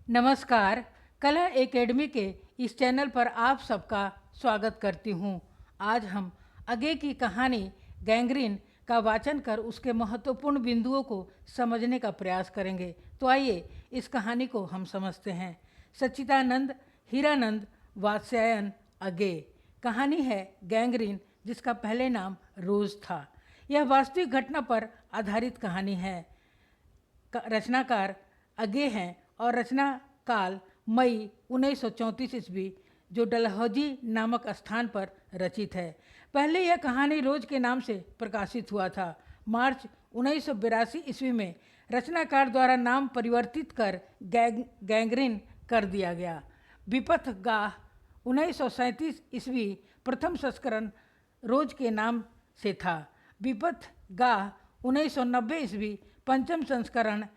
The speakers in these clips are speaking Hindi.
नमस्कार। कला एकेडमी के इस चैनल पर आप सबका स्वागत करती हूँ। आज हम आगे की कहानी गैंग्रीन का वाचन कर उसके महत्वपूर्ण बिंदुओं को समझने का प्रयास करेंगे। तो आइए इस कहानी को हम समझते हैं। सच्चिदानंद हीरानंद वात्स्यायन अगे। कहानी है गैंग्रीन, जिसका पहले नाम रोज था। यह वास्तविक घटना पर आधारित कहानी है। रचनाकार अगे हैं और रचना काल मई 1934 ईस्वी, जो डलहौजी नामक स्थान पर रचित है। पहले यह कहानी रोज के नाम से प्रकाशित हुआ था। मार्च 1982 ईस्वी में रचनाकार द्वारा नाम परिवर्तित कर गैंग्रीन कर दिया गया। विपथ गाह 1937 ईस्वी प्रथम संस्करण रोज के नाम से था। विपथ गाह 1990 ईस्वी पंचम संस्करण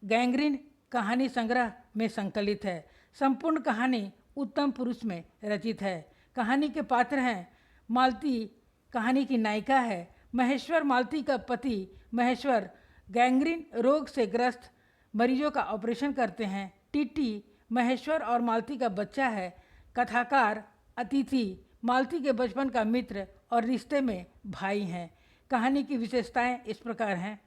गैंग्रीन कहानी संग्रह में संकलित है। संपूर्ण कहानी उत्तम पुरुष में रचित है। कहानी के पात्र हैं मालती, कहानी की नायिका है। महेश्वर मालती का पति। महेश्वर गैंग्रीन रोग से ग्रस्त मरीजों का ऑपरेशन करते हैं। टीटी महेश्वर और मालती का बच्चा है। कथाकार अतिथि मालती के बचपन का मित्र और रिश्ते में भाई हैं। कहानी की विशेषताएं इस प्रकार हैं।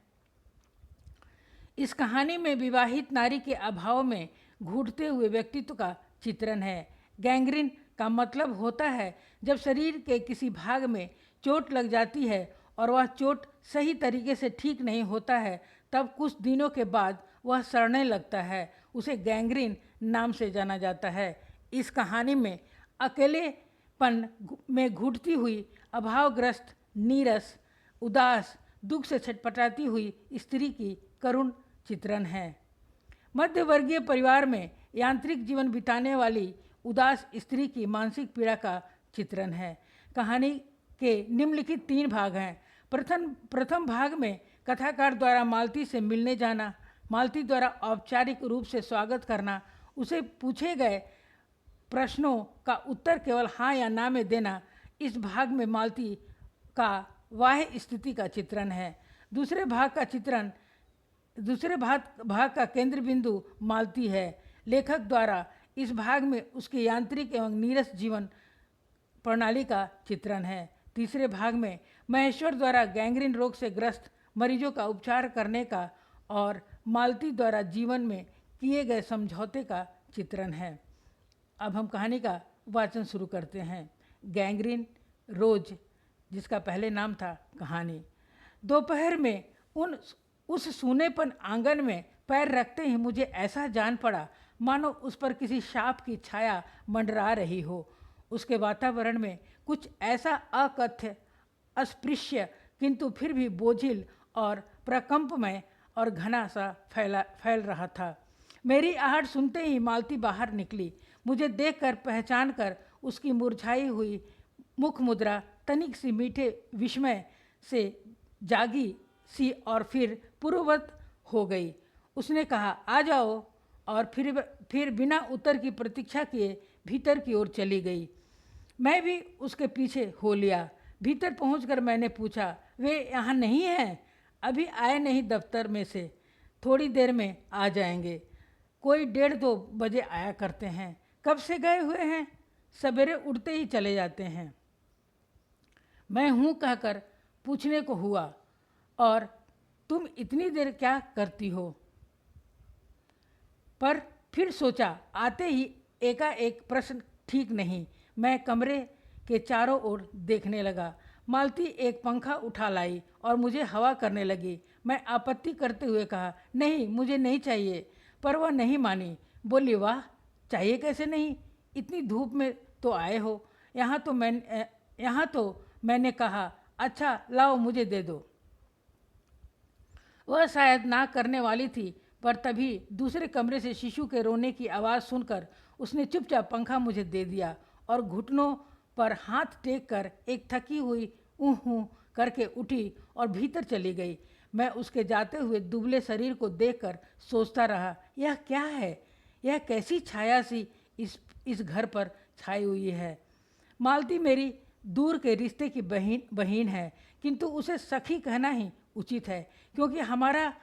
इस कहानी में विवाहित नारी के अभाव में घुटते हुए व्यक्तित्व का चित्रण है। गैंग्रीन का मतलब होता है जब शरीर के किसी भाग में चोट लग जाती है और वह चोट सही तरीके से ठीक नहीं होता है, तब कुछ दिनों के बाद वह सड़ने लगता है। उसे गैंग्रीन नाम से जाना जाता है। इस कहानी में अकेलेपन में घुटती हुई, अभावग्रस्त, नीरस, उदास, दुख से छटपटाती हुई स्त्री की करुण चित्रण है। मध्यवर्गीय परिवार में यांत्रिक जीवन बिताने वाली उदास स्त्री की मानसिक पीड़ा का चित्रण है। कहानी के निम्नलिखित 3 भाग हैं। प्रथम भाग में कथाकार द्वारा मालती से मिलने जाना, मालती द्वारा औपचारिक रूप से स्वागत करना, उसे पूछे गए प्रश्नों का उत्तर केवल हाँ या ना में देना। इस भाग में मालती का बाह्य स्थिति का चित्रण है। दूसरे भाग का केंद्र बिंदु मालती है। लेखक द्वारा इस भाग में उसके यांत्रिक एवं नीरस जीवन प्रणाली का चित्रण है। तीसरे भाग में महेश्वर द्वारा गैंग्रीन रोग से ग्रस्त मरीजों का उपचार करने का और मालती द्वारा जीवन में किए गए समझौते का चित्रण है। अब हम कहानी का वाचन शुरू करते हैं। गैंग्रीन रोज, जिसका पहले नाम था कहानी। दोपहर में उस सूनेपन आंगन में पैर रखते ही मुझे ऐसा जान पड़ा मानो उस पर किसी शाप की छाया मंडरा रही हो। उसके वातावरण में कुछ ऐसा अकथ्य, अस्पृश्य, किंतु फिर भी बोझिल और प्रकंपमय और घना सा फैल रहा था। मेरी आहट सुनते ही मालती बाहर निकली। मुझे देखकर, पहचान कर उसकी मुरझाई हुई मुख मुद्रा तनिक सी मीठे विस्मय से जागी सी और फिर पूर्ववत हो गई। उसने कहा, आ जाओ, और फिर बिना उत्तर की प्रतीक्षा किए भीतर की ओर चली गई। मैं भी उसके पीछे हो लिया। भीतर पहुंचकर मैंने पूछा, वे यहाँ नहीं हैं? अभी आए नहीं दफ्तर में से, थोड़ी देर में आ जाएंगे। कोई 1:30-2 बजे आया करते हैं। कब से गए हुए हैं? सवेरे उठते ही चले जाते हैं। मैं हूँ कहकर पूछने को हुआ, और तुम इतनी देर क्या करती हो? पर फिर सोचा, आते ही एकाएक प्रश्न ठीक नहीं। मैं कमरे के चारों ओर देखने लगा। मालती एक पंखा उठा लाई और मुझे हवा करने लगी। मैं आपत्ति करते हुए कहा, नहीं, मुझे नहीं चाहिए। पर वह नहीं मानी। बोली, वाह, चाहिए कैसे नहीं? इतनी धूप में तो आए हो। यहाँ तो मैंने कहा, अच्छा लाओ, मुझे दे दो। वह शायद ना करने वाली थी, पर तभी दूसरे कमरे से शिशु के रोने की आवाज़ सुनकर उसने चुपचाप पंखा मुझे दे दिया और घुटनों पर हाथ टेक कर एक थकी हुई ऊँ करके उठी और भीतर चली गई। मैं उसके जाते हुए दुबले शरीर को देखकर सोचता रहा, यह क्या है? यह कैसी छाया सी इस घर पर छाई हुई है? मालती मेरी दूर के रिश्ते की बहन है, किंतु उसे सखी कहना ही उचित है, क्योंकि हमारा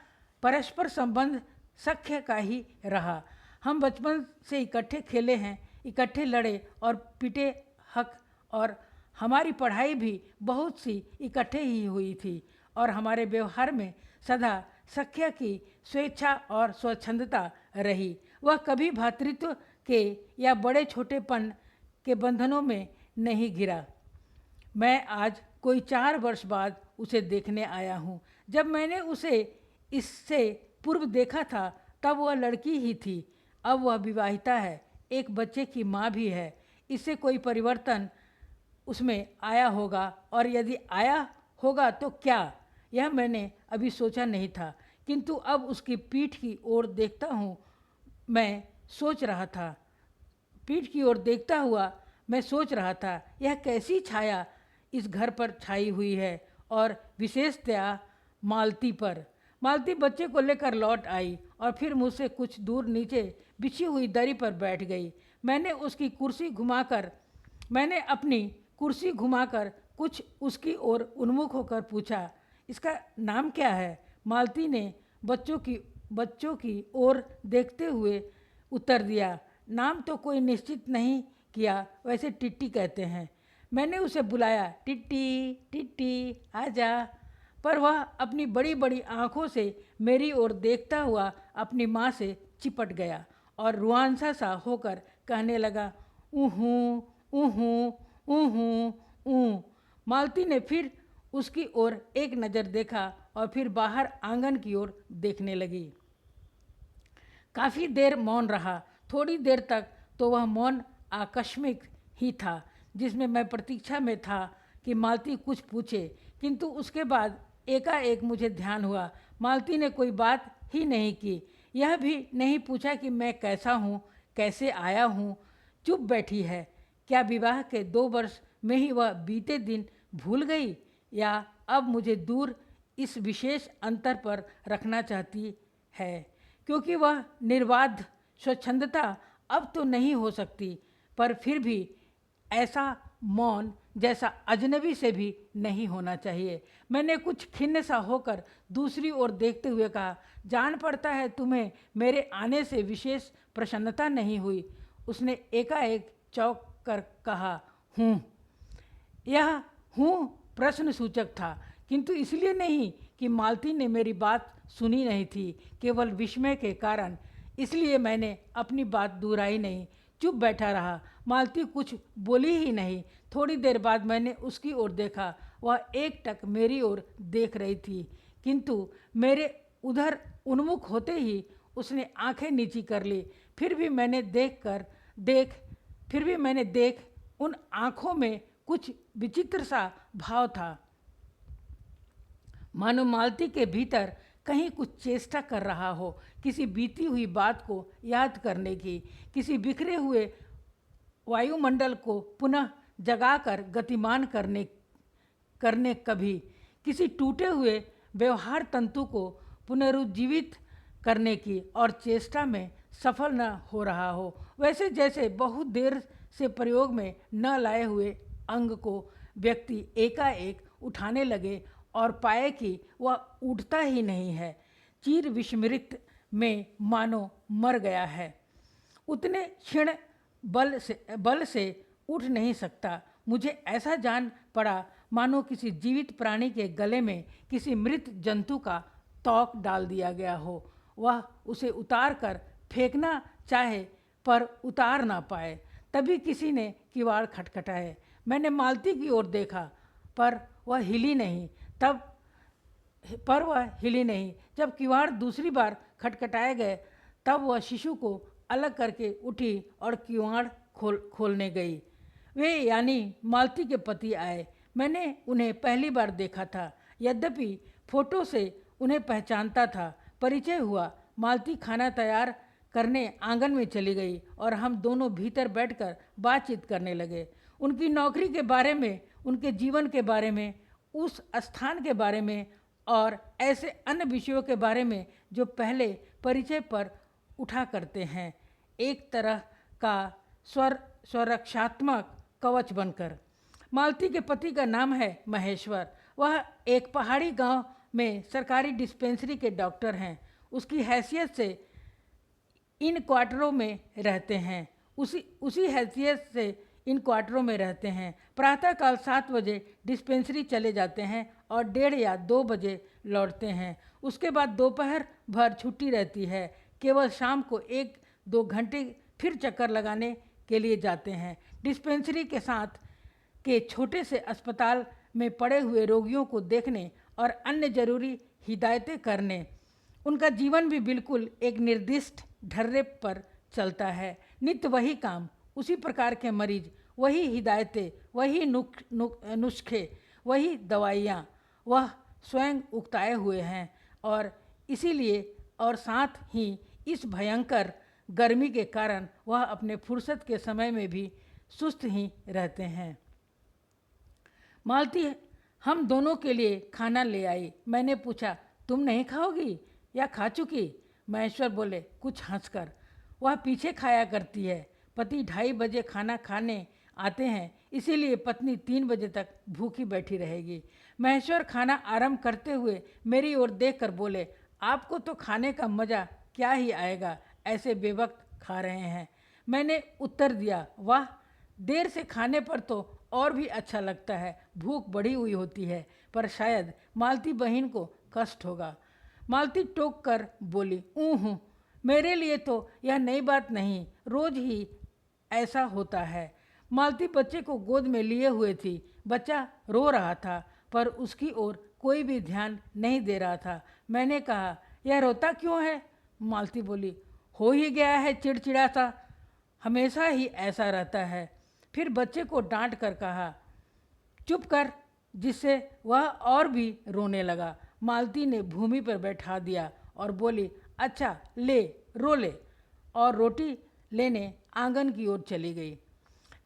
परस्पर संबंध सख्य का ही रहा। हम बचपन से इकट्ठे खेले हैं, इकट्ठे लड़े और पिटे हक, और हमारी पढ़ाई भी बहुत सी इकट्ठे ही हुई थी, और हमारे व्यवहार में सदा सख्य की स्वेच्छा और स्वच्छंदता रही। वह कभी भ्रातृत्व के या बड़े छोटेपन के बंधनों में नहीं घिरा। मैं आज कोई 4 वर्ष बाद उसे देखने आया हूँ। जब मैंने उसे इससे पूर्व देखा था तब वह लड़की ही थी। अब वह विवाहिता है, एक बच्चे की माँ भी है। इससे कोई परिवर्तन उसमें आया होगा, और यदि आया होगा तो क्या, यह मैंने अभी सोचा नहीं था। किंतु अब उसकी पीठ की ओर देखता हूँ, मैं सोच रहा था पीठ की ओर देखता हुआ मैं सोच रहा था, यह कैसी छाया इस घर पर छाई हुई है, और विशेषतया मालती पर। मालती बच्चे को लेकर लौट आई और फिर मुझसे कुछ दूर नीचे बिछी हुई दरी पर बैठ गई। मैंने अपनी कुर्सी घुमाकर कुछ उसकी ओर उन्मुख होकर पूछा, इसका नाम क्या है? मालती ने बच्चों की ओर देखते हुए उत्तर दिया, नाम तो कोई निश्चित नहीं किया, वैसे टिट्टी कहते हैं। मैंने उसे बुलाया, टिट्टी टिट्टी आजा, पर वह अपनी बड़ी बड़ी आँखों से मेरी ओर देखता हुआ अपनी माँ से चिपट गया और रुआंसा सा होकर कहने लगा, ऊहूँ ऊहूँ ऊहूँ ऊँ। मालती ने फिर उसकी ओर एक नज़र देखा और फिर बाहर आंगन की ओर देखने लगी। काफ़ी देर मौन रहा। थोड़ी देर तक तो वह मौन आकस्मिक ही था, जिसमें मैं प्रतीक्षा में था कि मालती कुछ पूछे, किंतु उसके बाद एकाएक मुझे ध्यान हुआ, मालती ने कोई बात ही नहीं की। यह भी नहीं पूछा कि मैं कैसा हूँ, कैसे आया हूँ। चुप बैठी है। क्या विवाह के 2 वर्ष में ही वह बीते दिन भूल गई, या अब मुझे दूर इस विशेष अंतर पर रखना चाहती है? क्योंकि वह निर्बाध स्वच्छंदता अब तो नहीं हो सकती, पर फिर भी ऐसा मौन जैसा अजनबी से भी नहीं होना चाहिए। मैंने कुछ खिन्न सा होकर दूसरी ओर देखते हुए कहा, जान पड़ता है तुम्हें मेरे आने से विशेष प्रसन्नता नहीं हुई। उसने एकाएक चौंक कर कहा, हूँ। यह हूँ प्रश्न सूचक था, किंतु इसलिए नहीं कि मालती ने मेरी बात सुनी नहीं थी, केवल विस्मय के कारण। इसलिए मैंने अपनी बात दोहराई नहीं, चुप बैठा रहा। मालती कुछ बोली ही नहीं। थोड़ी देर बाद मैंने उसकी ओर देखा। वह एकटक मेरी ओर देख रही थी, किंतु मेरे उधर उन्मुख होते ही उसने आंखें नीची कर ली। फिर भी मैंने देख उन आँखों में कुछ विचित्र सा भाव था, मानो मालती के भीतर कहीं कुछ चेष्टा कर रहा हो, किसी बीती हुई बात को याद करने की, किसी बिखरे हुए वायुमंडल को पुनः जगाकर गतिमान करने कभी किसी टूटे हुए व्यवहार तंतु को पुनरुज्जीवित करने की, और चेष्टा में सफल न हो रहा हो। वैसे जैसे बहुत देर से प्रयोग में न लाए हुए अंग को व्यक्ति एकाएक उठाने लगे और पाए कि वह उठता ही नहीं है, चीर विस्मृत में मानो मर गया है। उतने क्षण बल से उठ नहीं सकता। मुझे ऐसा जान पड़ा मानो किसी जीवित प्राणी के गले में किसी मृत जंतु का तौक डाल दिया गया हो। वह उसे उतार कर फेंकना चाहे पर उतार ना पाए। तभी किसी ने किवाड़ खटखटाए। मैंने मालती की ओर देखा, पर वह हिली नहीं। जब किवाड़ दूसरी बार खटखटाए गए तब वह शिशु को अलग करके उठी और किवाड़ खोलने गई। वे यानी मालती के पति आए। मैंने उन्हें पहली बार देखा था, यद्यपि फोटो से उन्हें पहचानता था। परिचय हुआ। मालती खाना तैयार करने आंगन में चली गई और हम दोनों भीतर बैठकर बातचीत करने लगे। उनकी नौकरी के बारे में, उनके जीवन के बारे में, उस स्थान के बारे में और ऐसे अन्य विषयों के बारे में जो पहले परिचय पर उठा करते हैं, एक तरह का स्वरक्षात्मक कवच बनकर। मालती के पति का नाम है महेश्वर। वह एक पहाड़ी गांव में सरकारी डिस्पेंसरी के डॉक्टर हैं। उसकी हैसियत से इन क्वार्टरों में रहते हैं, उसी उसी हैसियत से इन क्वार्टरों में रहते हैं। प्रातःकाल 7 बजे डिस्पेंसरी चले जाते हैं और 1:30 या 2 बजे लौटते हैं। उसके बाद दोपहर भर छुट्टी रहती है। केवल शाम को 1-2 घंटे फिर चक्कर लगाने के लिए जाते हैं। डिस्पेंसरी के साथ के छोटे से अस्पताल में पड़े हुए रोगियों को देखने और अन्य जरूरी हिदायतें करने। उनका जीवन भी बिल्कुल एक निर्दिष्ट ढर्रे पर चलता है। नित्य वही काम, उसी प्रकार के मरीज, वही हिदायतें, वही नुस्खे, वही दवाइयाँ वह स्वयं उगताए हुए हैं। और इसीलिए और साथ ही इस भयंकर गर्मी के कारण वह अपने फुर्सत के समय में भी सुस्त ही रहते हैं। मालती हम दोनों के लिए खाना ले आई। मैंने पूछा, तुम नहीं खाओगी या खा चुकी? महेश्वर बोले कुछ हंसकर, वह पीछे खाया करती है। पति 2:30 बजे खाना खाने आते हैं, इसीलिए पत्नी 3 बजे तक भूखी बैठी रहेगी। महेश्वर खाना आरंभ करते हुए मेरी ओर देखकर बोले, आपको तो खाने का मज़ा क्या ही आएगा, ऐसे बेवक्त खा रहे हैं। मैंने उत्तर दिया, वाह, देर से खाने पर तो और भी अच्छा लगता है। भूख बढ़ी हुई होती है, पर शायद मालती बहन को कष्ट होगा। मालती टोक कर बोली, ऊँ, मेरे लिए तो यह नई बात नहीं, रोज ही ऐसा होता है। मालती बच्चे को गोद में लिए हुए थी। बच्चा रो रहा था, पर उसकी ओर कोई भी ध्यान नहीं दे रहा था। मैंने कहा, यह रोता क्यों है? मालती बोली, हो ही गया है चिड़चिड़ा सा, हमेशा ही ऐसा रहता है। फिर बच्चे को डांट कर कहा, चुप कर, जिससे वह और भी रोने लगा। मालती ने भूमि पर बैठा दिया और बोली, अच्छा ले, रो ले, और रोटी लेने आंगन की ओर चली गई।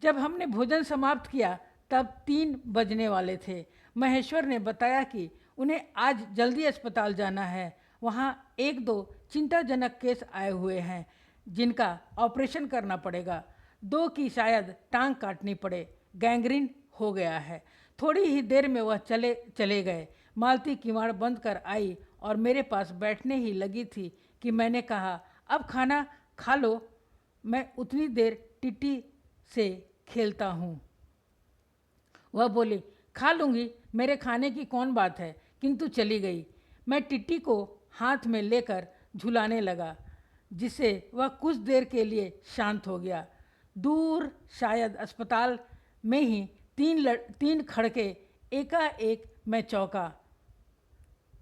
जब हमने भोजन समाप्त किया तब 3 बजने वाले थे। महेश्वर ने बताया कि उन्हें आज जल्दी अस्पताल जाना है। वहाँ 1-2 चिंताजनक केस आए हुए हैं जिनका ऑपरेशन करना पड़ेगा। 2 की शायद टांग काटनी पड़े, गैंग्रीन हो गया है। थोड़ी ही देर में वह चले गए। मालती किवाड़ बंद कर आई और मेरे पास बैठने ही लगी थी कि मैंने कहा, अब खाना खा लो, मैं उतनी देर टिट्टी से खेलता हूँ। वह बोली, खा लूँगी, मेरे खाने की कौन बात है, किंतु चली गई। मैं टिट्टी को हाथ में लेकर झुलाने लगा, जिससे वह कुछ देर के लिए शांत हो गया। दूर शायद अस्पताल में ही 3 खड़के एकाएक मैं चौंका।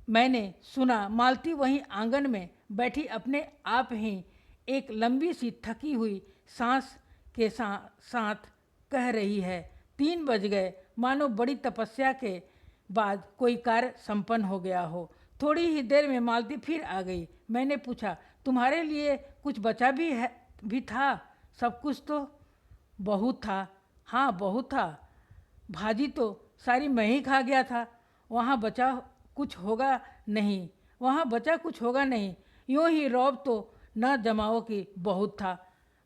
मैंने सुना मालती वहीं आंगन में बैठी अपने आप ही एक लंबी सी थकी हुई सांस के साथ कह रही है, 3 बज गए, मानो बड़ी तपस्या के बाद कोई कार्य संपन्न हो गया हो। थोड़ी ही देर में मालती फिर आ गई। मैंने पूछा, तुम्हारे लिए कुछ बचा भी था? सब कुछ तो बहुत था। हाँ, बहुत था। भाजी तो सारी मैं ही खा गया था। वहाँ बचा कुछ होगा नहीं, वहाँ बचा कुछ होगा नहीं। यूँ ही रौब तो न जमाओ कि बहुत था,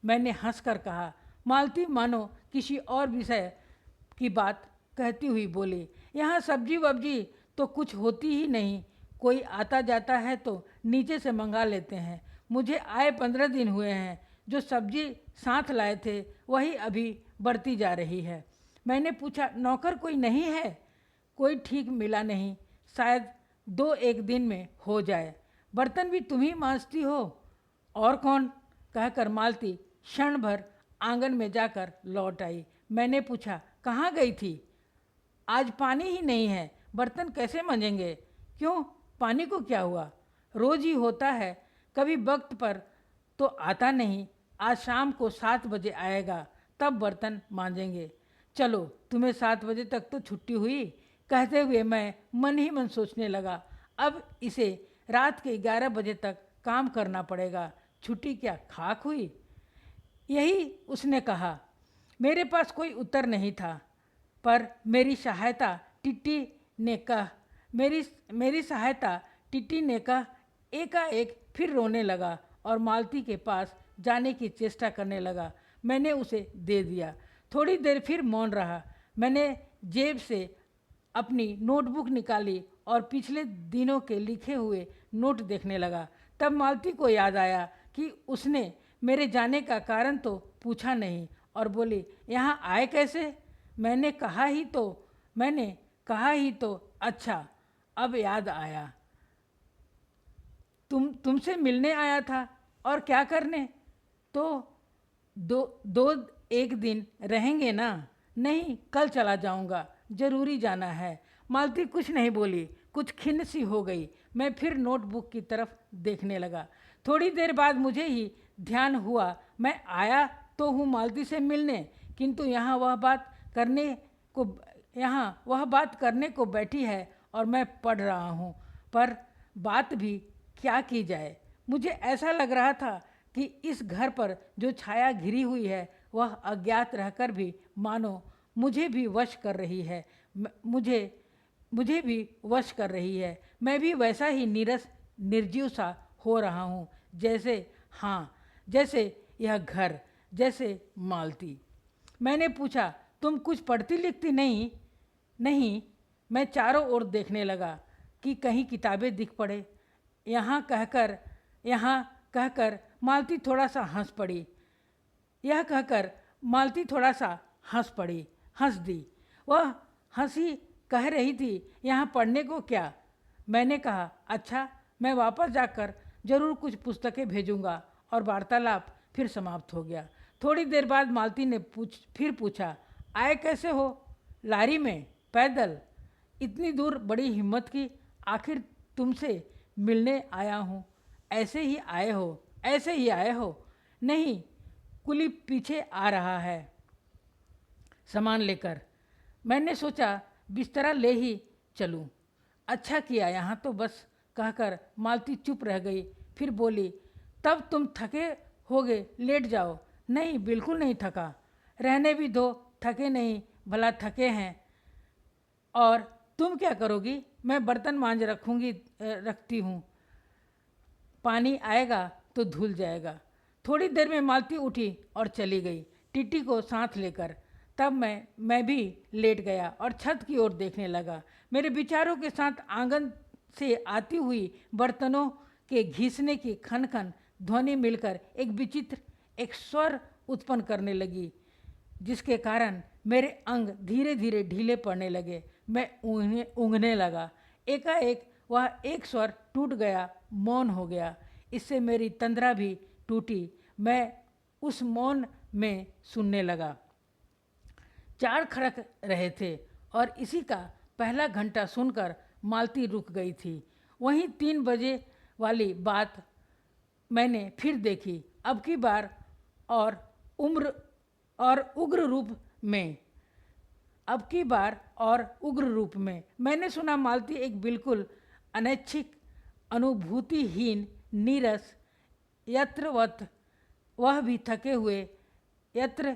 मैंने हंसकर कहा। मालती मानो किसी और विषय की बात कहती हुई बोली, यहाँ सब्जी वब्जी तो कुछ होती ही नहीं, कोई आता जाता है तो नीचे से मंगा लेते हैं। मुझे आए 15 दिन हुए हैं, जो सब्जी साथ लाए थे वही अभी बढ़ती जा रही है। मैंने पूछा, नौकर कोई नहीं है? कोई ठीक मिला नहीं, शायद 2-1 दिन में हो जाए। बर्तन भी तुम ही मांजती हो? और कौन? कहकर मालती क्षण भर आंगन में जाकर लौट आई। मैंने पूछा, कहाँ गई थी? आज पानी ही नहीं है, बर्तन कैसे मंजेंगे? क्यों, पानी को क्या हुआ? रोज ही होता है, कभी वक्त पर तो आता नहीं। आज शाम को 7 बजे आएगा, तब बर्तन मांजेंगे। चलो, तुम्हें 7 बजे तक तो छुट्टी हुई। कहते हुए मैं मन ही मन सोचने लगा, अब इसे रात के 11 बजे तक काम करना पड़ेगा। छुट्टी क्या खाक हुई? यही उसने कहा। मेरे पास कोई उत्तर नहीं था, पर मेरी सहायता टिट्टी ने कहा एकाएक फिर रोने लगा और मालती के पास जाने की चेष्टा करने लगा। मैंने उसे दे दिया। थोड़ी देर फिर मौन रहा। मैंने जेब से अपनी नोटबुक निकाली और पिछले दिनों के लिखे हुए नोट देखने लगा। तब मालती को याद आया कि उसने मेरे जाने का कारण तो पूछा नहीं और बोली, यहाँ आए कैसे? मैंने कहा ही तो अच्छा, अब याद आया, तुमसे मिलने आया था। और क्या करने? तो दो एक दिन रहेंगे ना? नहीं, कल चला जाऊंगा, जरूरी जाना है। मालती कुछ नहीं बोली, कुछ खिन्न सी हो गई। मैं फिर नोटबुक की तरफ देखने लगा। थोड़ी देर बाद मुझे ही ध्यान हुआ, मैं आया तो हूँ मालती से मिलने, किंतु यहाँ वह बात करने को बैठी है और मैं पढ़ रहा हूँ। पर बात भी क्या की जाए? मुझे ऐसा लग रहा था कि इस घर पर जो छाया घिरी हुई है वह अज्ञात रहकर भी मानो मुझे भी वश कर रही है। मुझे भी वश कर रही है। मैं भी वैसा ही नीरस निर्जीव सा हो रहा हूँ, जैसे यह घर, जैसे मालती। मैंने पूछा, तुम कुछ पढ़ती लिखती नहीं? नहीं। मैं चारों ओर देखने लगा कि कहीं किताबें दिख पड़े। यहाँ कहकर मालती थोड़ा सा हंस पड़ी, हंस दी। वह हंसी कह रही थी, यहाँ पढ़ने को क्या? मैंने कहा, अच्छा, मैं वापस जाकर जरूर कुछ पुस्तकें भेजूंगा। और वार्तालाप फिर समाप्त हो गया। थोड़ी देर बाद मालती ने फिर पूछा, आए कैसे हो? लारी में? पैदल? इतनी दूर बड़ी हिम्मत की? आखिर तुमसे मिलने आया हूँ। ऐसे ही आए हो? नहीं, कुली पीछे आ रहा है सामान लेकर। मैंने सोचा बिस्तरा ले ही चलूं। अच्छा किया, यहाँ तो बस, कहकर मालती चुप रह गई। फिर बोली, तब तुम थके होगे, लेट जाओ। नहीं, बिल्कुल नहीं थका। रहने भी दो, थके नहीं, भला थके हैं। और तुम क्या करोगी? मैं बर्तन मांज रखती हूँ, पानी आएगा तो धुल जाएगा। थोड़ी देर में मालती उठी और चली गई, टीटी को साथ लेकर। तब मैं भी लेट गया और छत की ओर देखने लगा। मेरे विचारों के साथ आंगन से आती हुई बर्तनों के घिसने की खन खन ध्वनि मिलकर एक स्वर उत्पन्न करने लगी, जिसके कारण मेरे अंग धीरे धीरे ढीले पड़ने लगे। मैं ऊँघने लगा। एकाएक वह एक स्वर टूट गया, मौन हो गया। इससे मेरी तंद्रा भी टूटी। मैं उस मौन में सुनने लगा। 4 खड़क रहे थे और इसी का पहला घंटा सुनकर मालती रुक गई थी। वहीं 3 बजे वाली बात मैंने फिर देखी, अब की बार और उग्र रूप में। मैंने सुना मालती एक बिल्कुल अनैच्छिक, अनुभूतिहीन, नीरस, यत्रवत, वह भी थके हुए यत्र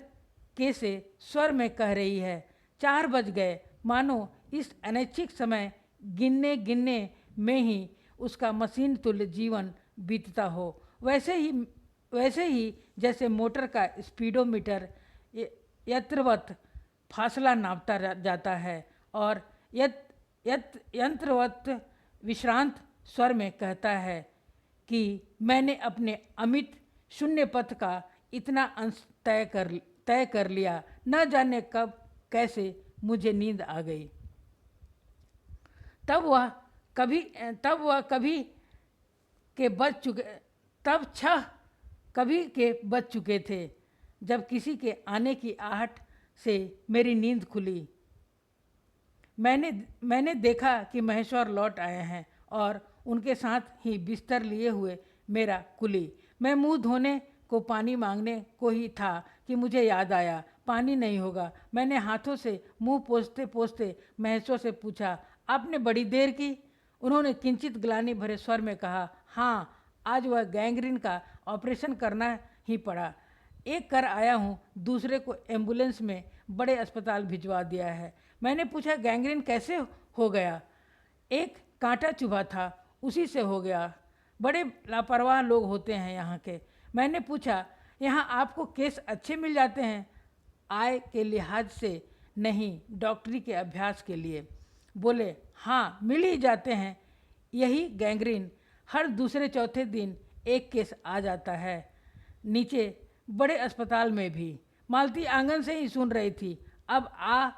के से स्वर में कह रही है, 4 बज गए, मानो इस अनैच्छिक समय गिनने में ही उसका मशीन तुल्य जीवन बीतता हो। वैसे ही जैसे मोटर का स्पीडोमीटर यत्रवत फासला नापता जाता है और यंत्रवत विश्रांत स्वर में कहता है कि मैंने अपने अमित शून्य पथ का इतना अंश तय कर लिया, न जाने कब कैसे मुझे नींद आ गई। तब वह कभी के बज चुके थे जब किसी के आने की आहट से मेरी नींद खुली। मैंने देखा कि महेश्वर लौट आए हैं और उनके साथ ही बिस्तर लिए हुए मेरा कुली। मैं मुंह धोने को पानी मांगने को ही था कि मुझे याद आया, पानी नहीं होगा। मैंने हाथों से मुंह पोंछते पोंछते महेश्वर से पूछा, आपने बड़ी देर की? उन्होंने किंचित ग्लानि भरे स्वर में कहा, हाँ, आज वह गैंग्रीन का ऑपरेशन करना ही पड़ा। एक कर आया हूँ, दूसरे को एम्बुलेंस में बड़े अस्पताल भिजवा दिया है। मैंने पूछा, गैंग्रीन कैसे हो गया? एक कांटा चुभा था, उसी से हो गया। बड़े लापरवाह लोग होते हैं यहाँ के। मैंने पूछा, यहाँ आपको केस अच्छे मिल जाते हैं? आय के लिहाज से नहीं, डॉक्टरी के अभ्यास के लिए। बोले, हाँ, मिल ही जाते हैं। यही गैंग्रीन हर दूसरे चौथे दिन एक केस आ जाता है, नीचे बड़े अस्पताल में भी। मालती आंगन से ही सुन रही थी। अब आ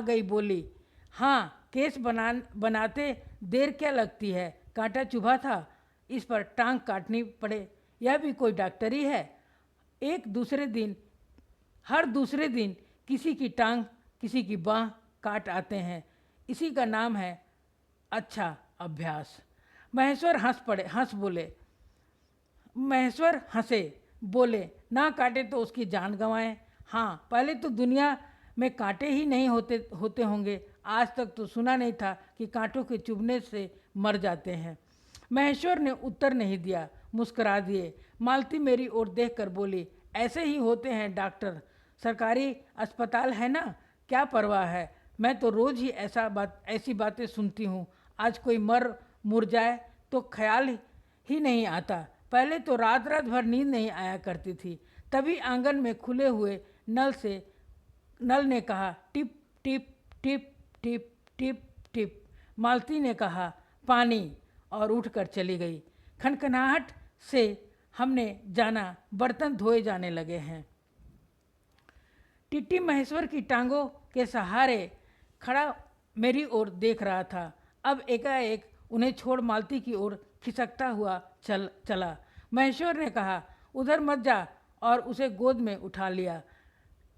गई बोली, हाँ केस बनाते देर क्या लगती है, कांटा चुभा था, इस पर टांग काटनी पड़े, यह भी कोई डॉक्टरी है। हर दूसरे दिन किसी की टांग किसी की बाँह काट आते हैं, इसी का नाम है अच्छा अभ्यास। महेश्वर हंसे बोले, ना काटे तो उसकी जान गंवाए। हाँ, पहले तो दुनिया में कांटे ही नहीं होते होंगे, आज तक तो सुना नहीं था कि कांटों के चुभने से मर जाते हैं। महेश्वर ने उत्तर नहीं दिया, मुस्कुरा दिए। मालती मेरी ओर देखकर बोली, ऐसे ही होते हैं डॉक्टर, सरकारी अस्पताल है ना, क्या परवाह है, मैं तो रोज़ ही ऐसी बातें सुनती हूँ। आज कोई मुर जाए तो ख्याल ही नहीं आता। पहले तो रात रात भर नींद नहीं आया करती थी। तभी आंगन में खुले हुए नल ने कहा, टिप टिप टिप टिप टिप टिप। मालती ने कहा, पानी, और उठकर चली गई। खनखनाहट से हमने जाना बर्तन धोए जाने लगे हैं। टिट्टी महेश्वर की टांगों के सहारे खड़ा मेरी ओर देख रहा था। अब एकाएक उन्हें छोड़ मालती की ओर खिसकता हुआ चला। महेश्वर ने कहा, उधर मत जा, और उसे गोद में उठा लिया।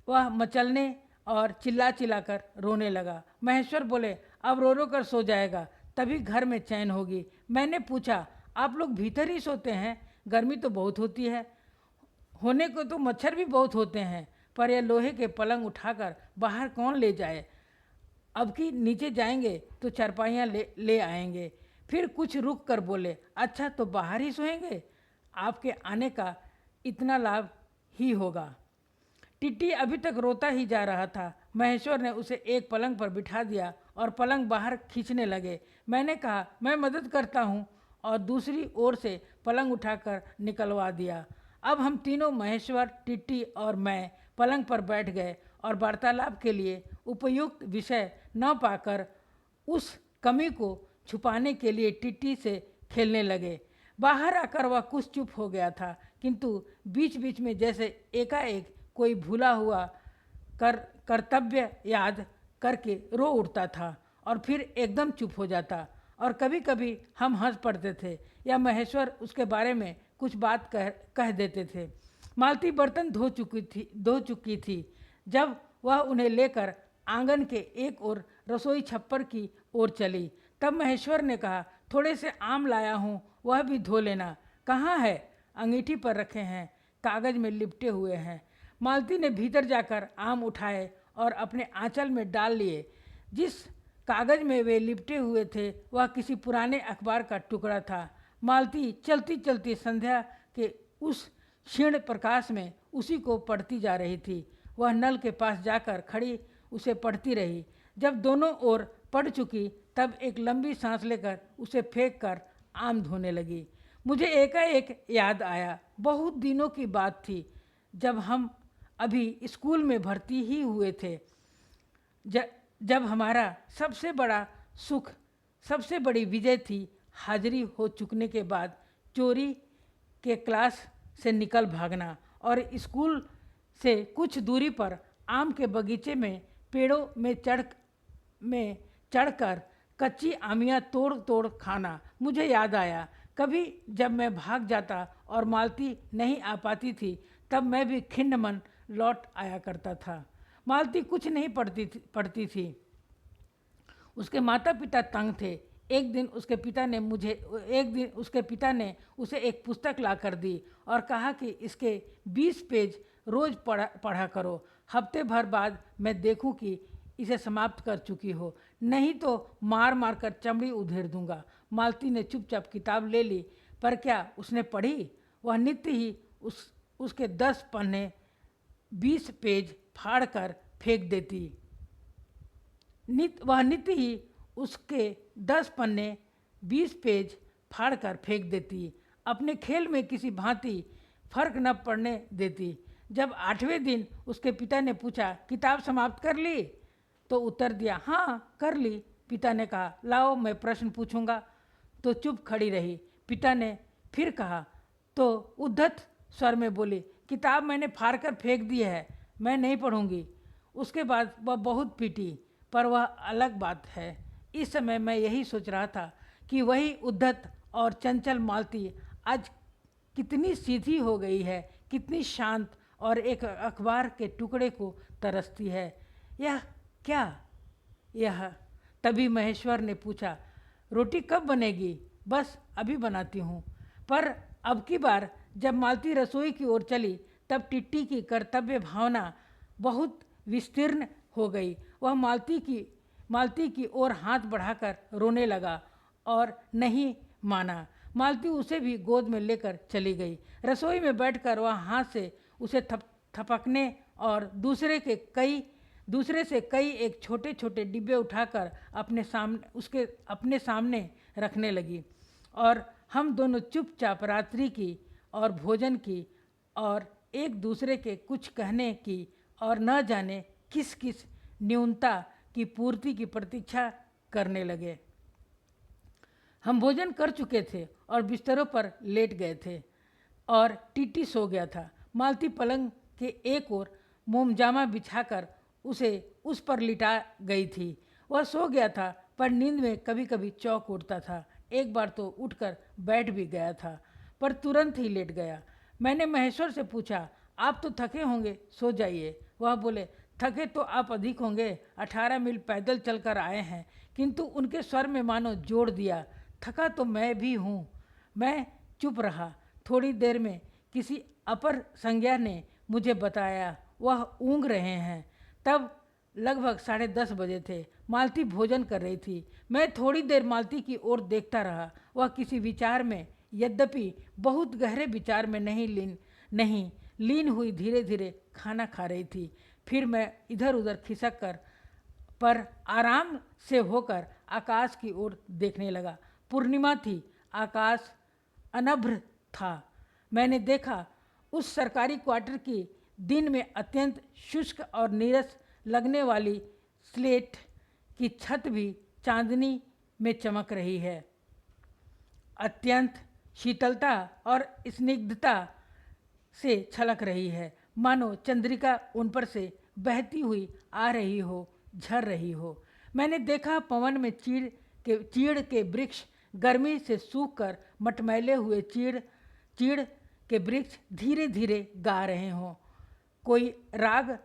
वह मचलने और चिल्ला कर रोने लगा। महेश्वर बोले, अब रो रो कर सो जाएगा, तभी घर में चैन होगी। मैंने पूछा, आप लोग भीतर ही सोते हैं, गर्मी तो बहुत होती है, होने को तो मच्छर भी बहुत होते हैं, पर यह लोहे के पलंग उठाकर बाहर कौन ले जाए। अब कि नीचे जाएंगे तो चारपाइयाँ ले आएंगे। फिर कुछ रुक कर बोले, अच्छा तो बाहर ही सोएंगे, आपके आने का इतना लाभ ही होगा। टिट्टी अभी तक रोता ही जा रहा था। महेश्वर ने उसे एक पलंग पर बिठा दिया और पलंग बाहर खींचने लगे। मैंने कहा, मैं मदद करता हूँ, और दूसरी ओर से पलंग उठाकर निकलवा दिया। अब हम तीनों, महेश्वर, टिट्टी और मैं, पलंग पर बैठ गए और वार्तालाप के लिए उपयुक्त विषय न पाकर उस कमी को छुपाने के लिए टिट्टी से खेलने लगे। बाहर आकर वह कुछ चुप हो गया था, किंतु बीच बीच में जैसे एकाएक कोई भूला हुआ कर्तव्य याद करके रो उठता था और फिर एकदम चुप हो जाता। और कभी कभी हम हंस पड़ते थे या महेश्वर उसके बारे में कुछ बात कह देते थे। मालती बर्तन धो चुकी थी जब वह उन्हें लेकर आंगन के एक ओर रसोई छप्पर की ओर चली। तब महेश्वर ने कहा, थोड़े से आम लाया हूँ, वह भी धो लेना। कहाँ है? अंगीठी पर रखे हैं, कागज में लिपटे हुए हैं। मालती ने भीतर जाकर आम उठाए और अपने आंचल में डाल लिए। जिस कागज में वे लिपटे हुए थे वह किसी पुराने अखबार का टुकड़ा था। मालती चलती चलती संध्या के उस क्षीण प्रकाश में उसी को पढ़ती जा रही थी। वह नल के पास जाकर खड़ी उसे पढ़ती रही। जब दोनों ओर पढ़ चुकी तब एक लंबी सांस लेकर उसे फेंक कर आम धोने लगी। मुझे एकाएक याद आया, बहुत दिनों की बात थी जब हम अभी स्कूल में भर्ती ही हुए थे, जब हमारा सबसे बड़ा सुख, सबसे बड़ी विजय थी हाजिरी हो चुकने के बाद चोरी के क्लास से निकल भागना और स्कूल से कुछ दूरी पर आम के बगीचे में पेड़ों में चढ़कर कच्ची आमियाँ तोड़ खाना। मुझे याद आया, कभी जब मैं भाग जाता और मालती नहीं आ पाती थी तब मैं भी खिन्न मन लौट आया करता था। मालती कुछ नहीं पढ़ती थी। उसके माता पिता तंग थे। एक दिन उसके पिता ने उसे एक पुस्तक ला कर दी और कहा कि इसके 20 पेज रोज पढ़ा करो। हफ्ते भर बाद मैं देखूं कि इसे समाप्त कर चुकी हो, नहीं तो मार कर चमड़ी उधेड़ दूंगा। मालती ने चुपचाप किताब ले ली, पर क्या उसने पढ़ी? वह नित्य ही उसके 10 पन्ने 20 पेज फाड़ कर फेंक देती। वह नित्य ही उसके 10 पन्ने 20 पेज फाड़ कर फेंक देती। अपने खेल में किसी भांति फर्क न पड़ने देती। जब 8वें दिन उसके पिता ने पूछा, किताब समाप्त कर ली? तो उत्तर दिया, हाँ कर ली। पिता ने कहा, लाओ मैं प्रश्न पूछूंगा। तो चुप खड़ी रही। पिता ने फिर कहा तो उद्धत स्वर में बोली, किताब मैंने फाड़ कर फेंक दी है, मैं नहीं पढ़ूंगी। उसके बाद वह बहुत पीटी, पर वह अलग बात है। इस समय मैं यही सोच रहा था कि वही उद्धत और चंचल मालती आज कितनी सीधी हो गई है, कितनी शांत और एक अखबार के टुकड़े को तरसती है। यह क्या? यह तभी महेश्वर ने पूछा, रोटी कब बनेगी? बस अभी बनाती हूँ। पर अब की बार जब मालती रसोई की ओर चली तब टिट्टी की कर्तव्य भावना बहुत विस्तीर्ण हो गई। वह मालती की ओर हाथ बढ़ाकर रोने लगा और नहीं माना। मालती उसे भी गोद में लेकर चली गई। रसोई में बैठकर वह हाथ से उसे थपकने और दूसरे से कई एक छोटे छोटे डिब्बे उठाकर अपने सामने रखने लगी और हम दोनों चुपचाप रात्रि की और भोजन की और एक दूसरे के कुछ कहने की और न जाने किस किस न्यूनता की पूर्ति की प्रतीक्षा करने लगे। हम भोजन कर चुके थे और बिस्तरों पर लेट गए थे और टिट्टी सो गया था। मालती पलंग के एक ओर मोमजामा बिछाकर उसे उस पर लिटा गई थी। वह सो गया था, पर नींद में कभी कभी चौंक उठता था। एक बार तो उठकर बैठ भी गया था, पर तुरंत ही लेट गया। मैंने महेश्वर से पूछा, आप तो थके होंगे, सो जाइए। वह बोले, थके तो आप अधिक होंगे, 18 मील पैदल चलकर आए हैं। किंतु उनके स्वर में मानो जोड़ दिया, थका तो मैं भी हूँ। मैं चुप रहा। थोड़ी देर में किसी अपर संज्ञा ने मुझे बताया वह ऊँघ रहे हैं। तब लगभग 10:30 बजे थे। मालती भोजन कर रही थी। मैं थोड़ी देर मालती की ओर देखता रहा। वह किसी विचार में, यद्यपि बहुत गहरे विचार में नहीं लीन हुई धीरे धीरे खाना खा रही थी। फिर मैं इधर उधर खिसक कर पर आराम से होकर आकाश की ओर देखने लगा। पूर्णिमा थी, आकाश अनभ्र था। मैंने देखा उस सरकारी क्वार्टर की दिन में अत्यंत शुष्क और नीरस लगने वाली स्लेट की छत भी चांदनी में चमक रही है। अत्यंत शीतलता और स्निग्धता से छलक रही है, मानो चंद्रिका उन पर से बहती हुई आ रही हो, झर रही हो। मैंने देखा पवन में चीड़ के वृक्ष गर्मी से सूखकर मटमैले हुए चीड़ के वृक्ष धीरे धीरे गा रहे हों कोई राग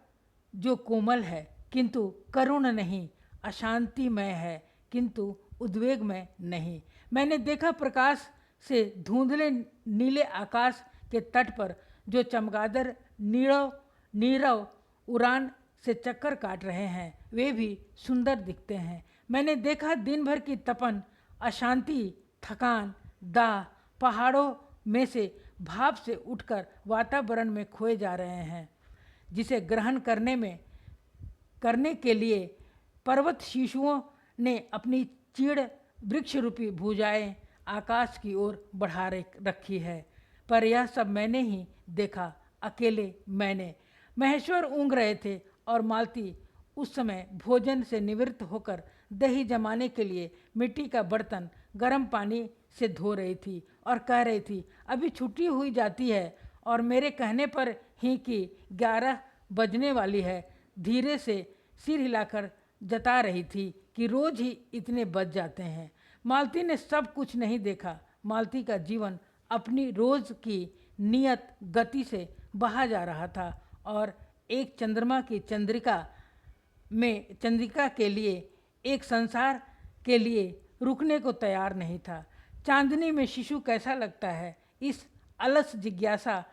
जो कोमल है किंतु करुण नहीं, अशांतिमय है किंतु उद्वेगमय नहीं। मैंने देखा प्रकाश से धुंधले नीले आकाश के तट पर जो चमगादड़ नीरव उड़ान से चक्कर काट रहे हैं, वे भी सुंदर दिखते हैं। मैंने देखा दिन भर की तपन, अशांति, थकान, दाह पहाड़ों में से भाप से उठकर वातावरण में खोए जा रहे हैं, जिसे ग्रहण करने के लिए पर्वत शिशुओं ने अपनी चीड़ वृक्ष रूपी भुजाएं आकाश की ओर बढ़ा रखी है। पर यह सब मैंने ही देखा, अकेले मैंने। महेश्वर ऊँघ रहे थे और मालती उस समय भोजन से निवृत्त होकर दही जमाने के लिए मिट्टी का बर्तन गर्म पानी से धो रही थी और कह रही थी, अभी छुट्टी हुई जाती है और मेरे कहने पर ही कि 11 बजने वाली है। धीरे से सिर हिलाकर जता रही थी कि रोज ही इतने बज जाते हैं। मालती ने सब कुछ नहीं देखा। मालती का जीवन अपनी रोज की नियत गति से बहा जा रहा था और एक चंद्रमा की चंद्रिका के लिए, एक संसार के लिए रुकने को तैयार नहीं था। चांदनी में शिशु कैसा लगता है, इस अलस जिज्ञासा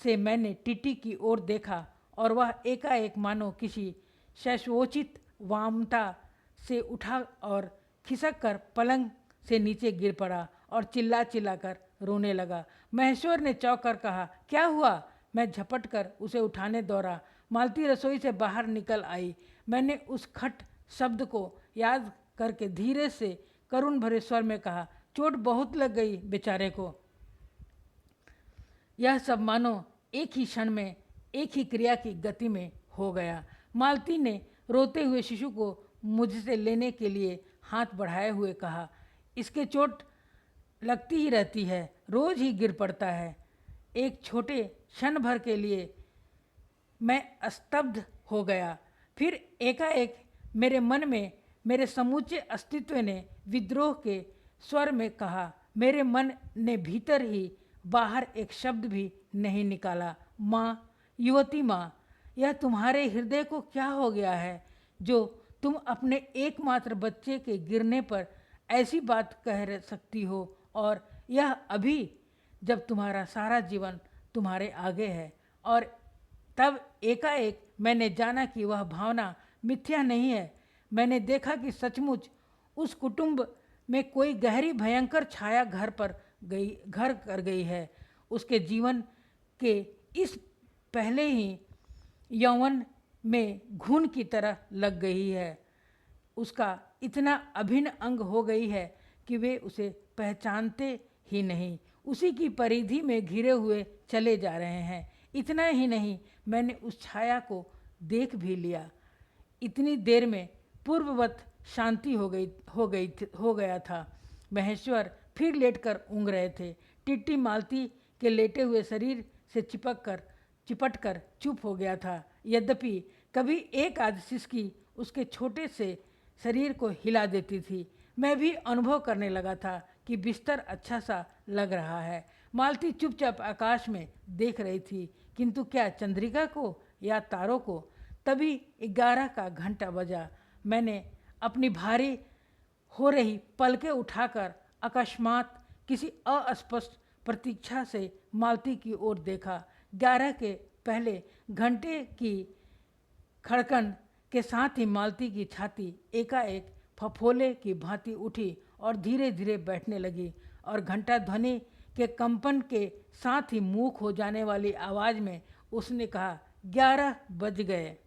से मैंने टिट्टी की ओर देखा और वह एकाएक मानो किसी शैशवोचित वामता से उठा और खिसक कर पलंग से नीचे गिर पड़ा और चिल्ला कर रोने लगा। महेश्वर ने चौंक कर कहा, क्या हुआ? मैं झपट कर उसे उठाने दौड़ा। मालती रसोई से बाहर निकल आई। मैंने उस खट शब्द को याद करके धीरे से करुण भरे स्वर में कहा, चोट बहुत लग गई बेचारे को। यह सब मानो एक ही क्षण में, एक ही क्रिया की गति में हो गया। मालती ने रोते हुए शिशु को मुझसे लेने के लिए हाथ बढ़ाए हुए कहा, इसके चोट लगती ही रहती है, रोज ही गिर पड़ता है। एक छोटे क्षण भर के लिए मैं स्तब्ध हो गया। फिर एकाएक मेरे मन में मेरे समूचे अस्तित्व ने विद्रोह के स्वर में कहा। मेरे मन ने भीतर ही बाहर एक शब्द भी नहीं निकाला। माँ, युवती माँ, यह तुम्हारे हृदय को क्या हो गया है जो तुम अपने एकमात्र बच्चे के गिरने पर ऐसी बात कह सकती हो, और यह अभी जब तुम्हारा सारा जीवन तुम्हारे आगे है। और तब एकाएक मैंने जाना कि वह भावना मिथ्या नहीं है। मैंने देखा कि सचमुच उस कुटुंब में कोई गहरी भयंकर छाया घर कर गई है। उसके जीवन के इस पहले ही यौवन में घून की तरह लग गई है। उसका इतना अभिन्न अंग हो गई है कि वे उसे पहचानते ही नहीं, उसी की परिधि में घिरे हुए चले जा रहे हैं। इतना ही नहीं, मैंने उस छाया को देख भी लिया। इतनी देर में पूर्ववत शांति हो गया था। महेश्वर फिर लेटकर ऊँघ रहे थे। टिट्टी मालती के लेटे हुए शरीर से चिपटकर चुप हो गया था। यद्यपि कभी एक आध सिसकी उसके छोटे से शरीर को हिला देती थी। मैं भी अनुभव करने लगा था कि बिस्तर अच्छा सा लग रहा है। मालती चुपचाप आकाश में देख रही थी, किंतु क्या चंद्रिका को या तारों को। तभी 11 का घंटा बजा। मैंने अपनी भारी हो रही पलकें उठाकर अकस्मात किसी अस्पष्ट प्रतीक्षा से मालती की ओर देखा। 11 के पहले घंटे की खड़कन के साथ ही मालती की छाती एकाएक फफोले की भांति उठी और धीरे धीरे बैठने लगी, और घंटा ध्वनि के कंपन के साथ ही मूक हो जाने वाली आवाज़ में उसने कहा, 11 बज गए।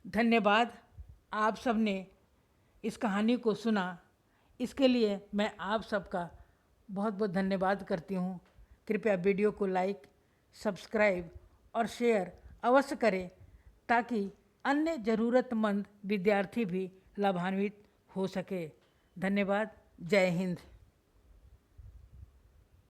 धन्यवाद, आप सब ने इस कहानी को सुना। इसके लिए मैं आप सबका बहुत बहुत धन्यवाद करती हूँ। कृपया वीडियो को लाइक, सब्सक्राइब और शेयर अवश्य करें, ताकि अन्य ज़रूरतमंद विद्यार्थी भी लाभान्वित हो सके। धन्यवाद। जय हिंद।